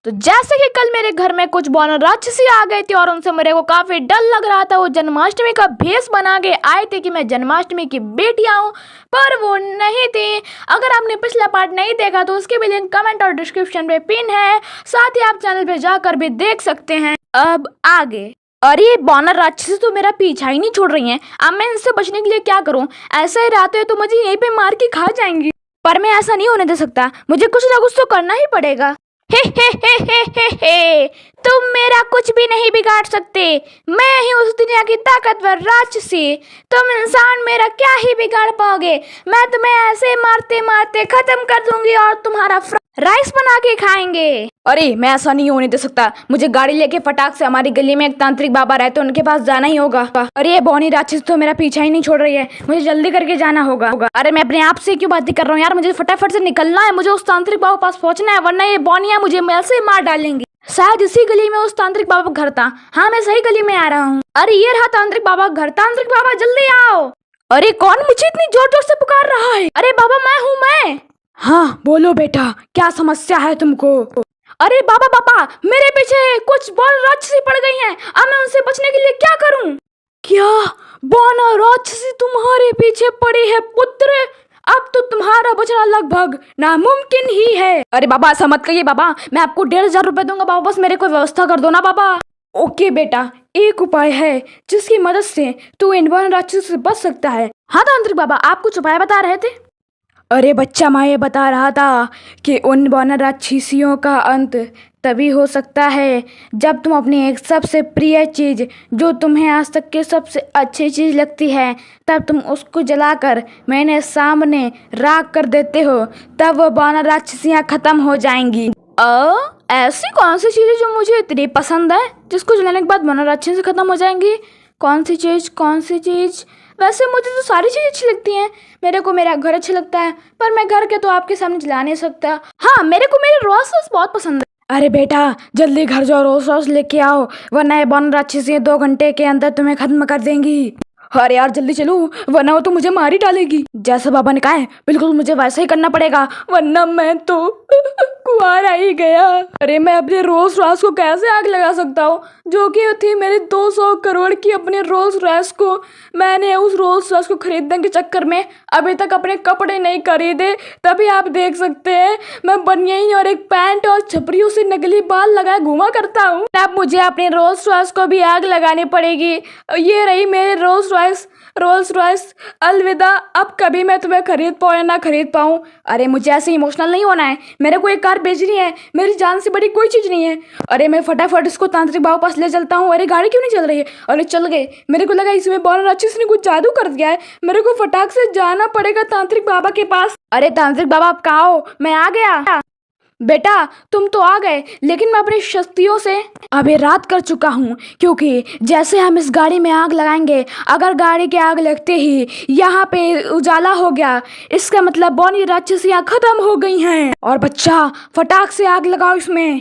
तो जैसे कि कल मेरे घर में कुछ वानर राक्षसी आ गई थी और उनसे मेरे को काफी डर लग रहा था। वो जन्माष्टमी का भेष बना के आए थे कि मैं जन्माष्टमी की बेटियां हूँ, पर वो नहीं थी। अगर आपने पिछला पार्ट नहीं देखा तो उसके भी लिंक कमेंट और डिस्क्रिप्शन पे पिन है, साथ ही आप चैनल पे जाकर भी देख सकते हैं। अब आगे। अरे ये वानर राक्षसी तो मेरा पीछा ही नहीं छोड़ रही हैं। अब मैं इनसे बचने के लिए क्या करूं? ऐसे ही रहते हैं तो मुझे यहीं पे मार के खा जाएंगी, पर मैं ऐसा नहीं होने दे सकता। मुझे कुछ ना कुछ तो करना ही पड़ेगा। हे तुम मेरा कुछ भी नहीं बिगाड़ सकते। मैं ही उस दुनिया की ताकतवर राक्षसी। तुम इंसान मेरा क्या ही बिगाड़ पाओगे? मैं तुम्हें ऐसे मारते मारते खत्म कर दूंगी और तुम्हारा राइस बना के खाएंगे। अरे मैं ऐसा नहीं होने दे सकता। मुझे गाड़ी लेके फटाक से हमारी गली में एक तांत्रिक बाबा रहते, उनके पास जाना ही होगा। अरे ये बौनी राक्षस तो मेरा पीछा ही नहीं छोड़ रही है, मुझे जल्दी करके जाना होगा। अरे मैं अपने आप से क्यों बातें कर रहा हूँ यार, मुझे फटाफट से निकलना है। मुझे उस तांत्रिक बाबा के पास पहुंचना है, वरना ये बौनिया मुझे ऐसे ही मार डालेंगी। शायद इसी गली में उस तांत्रिक बाबा का घर था। हाँ मैं सही गली में आ रहा हूँ। अरे ये रहा तांत्रिक बाबा का घर। तांत्रिक बाबा जल्दी आओ। अरे कौन मुझे इतनी जोर जोर से पुकार रहा है? अरे बाबा मैं हूँ मैं। हाँ बोलो बेटा, क्या समस्या है तुमको? अरे बाबा बाबा मेरे पीछे कुछ वानर राक्षसी पड़ गई हैं। अब मैं उनसे बचने के लिए क्या करूं? क्या वानर राक्षसी तुम्हारे पीछे पड़ी है पुत्र? अब तो तुम्हारा बचना लगभग नामुमकिन ही है। अरे बाबा ऐसा मत कहिए बाबा, मैं आपको 1500 रुपए दूंगा बाबा, बस मेरे को व्यवस्था कर दो ना बाबा। ओके बेटा, एक उपाय है जिसकी मदद से तू इन वानर राक्षसी से बच सकता है। हाँ तांत्रिक बाबा, आप कुछ उपाय बता रहे थे। अरे बच्चा मैं ये बता रहा था कि उन वानर राक्षसियों का अंत तभी हो सकता है जब तुम अपनी एक सबसे प्रिय चीज़, जो तुम्हें आज तक की सबसे अच्छी चीज़ लगती है, तब तुम उसको जलाकर मेरे सामने राख कर देते हो, तब वो वानर राक्षसियाँ खत्म हो जाएंगी। ऐसी कौन सी चीज़ है जो मुझे इतनी पसंद है जिसको जलाने के बाद वानर राक्षसी खत्म हो जाएंगी? कौन सी चीज़ कौन सी चीज़? वैसे मुझे तो सारी चीज़ें अच्छी लगती हैं। मेरे को मेरा घर अच्छा लगता है, पर मैं घर के तो आपके सामने जला नहीं सकता। हाँ मेरे को मेरे रोज रोज बहुत पसंद है। अरे बेटा जल्दी घर जाओ, रोज रोज लेके आओ, वरना ये वानर राक्षसी 2 घंटे के अंदर तुम्हें खत्म कर देंगी। अरे यार जल्दी चलो, वरना वो तो मुझे मार ही डालेगी। जैसा बाबा ने कहा है बिल्कुल मुझे वैसा ही करना पड़ेगा, वरना मैं तो कुआरा ही गया। अरे मैं अपने रोल्स रॉयस को कैसे आग लगा सकता हूँ, जो कि थी मेरे 200 करोड़ की अपने रोल्स रॉयस को। मैंने उस रोल्स रॉयस को खरीदने के चक्कर में अभी तक अपने कपड़े नहीं खरीदे, तभी आप देख सकते हैं मैं बनियान और एक पैंट और छपरियों से नकली बाल लगाए घूमा करता हूँ। अब मुझे अपने रोल्स रॉयस को भी आग लगानी पड़ेगी। ये रही मेरे रोल्स रॉयस अलविदा। अब कभी मैं तुम्हें खरीद पाऊँ या ना खरीद पाऊँ। अरे मुझे ऐसे इमोशनल नहीं होना है, मेरे को एक कार बेचनी है, मेरी जान से बड़ी कोई चीज़ नहीं है। अरे मैं फटाफट इसको तांत्रिक बाबा पास ले चलता हूँ। अरे गाड़ी क्यों नहीं चल रही है? अरे चल गए, मेरे को लगा इसमें वानर राक्षसी ने कुछ जादू कर दिया है। मेरे को फटाक से जाना पड़ेगा तांत्रिक बाबा के पास। अरे तांत्रिक बाबा आप कहाँ हो? मैं आ गया। बेटा तुम तो आ गए, लेकिन मैं अपनी शक्तियों से अभी रात कर चुका हूँ, क्योंकि जैसे हम इस गाड़ी में आग लगाएंगे, अगर गाड़ी के आग लगते ही यहाँ पे उजाला हो गया, इसका मतलब वानर राक्षसियाँ खत्म हो गई हैं। और बच्चा फटाक से आग लगाओ इसमें।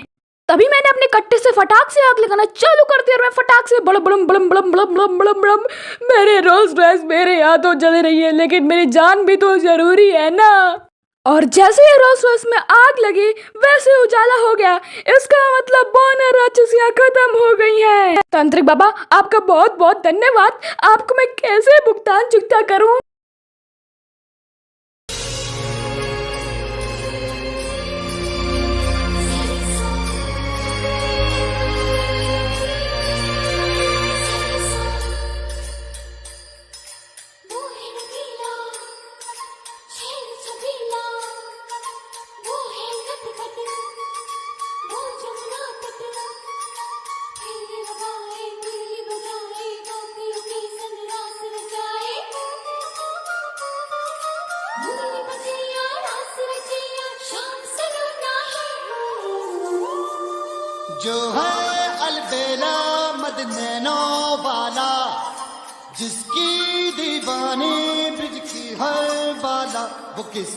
तभी मैंने अपने कट्टे से फटाक से आग लगाना चालू कर दिया और मैं फटाक से बड़म बड़म बड़म बड़म बड़म बड़म बड़म बड़म। मेरे रोल्स रॉयस मेरे हाथों जल रही है, लेकिन मेरी जान भी तो जरूरी है ना। और जैसे ही रोल्स रॉयस में आग लगी वैसे उजाला हो गया, इसका मतलब वानर राक्षसियाँ खत्म हो गई हैं। तांत्रिक बाबा आपका बहुत बहुत धन्यवाद। आपको मैं कैसे भुगतान चुकता करूं? जो है अलबेला मदनैनो वाला, जिसकी दीवानी ब्रिज की है बाला, वो किस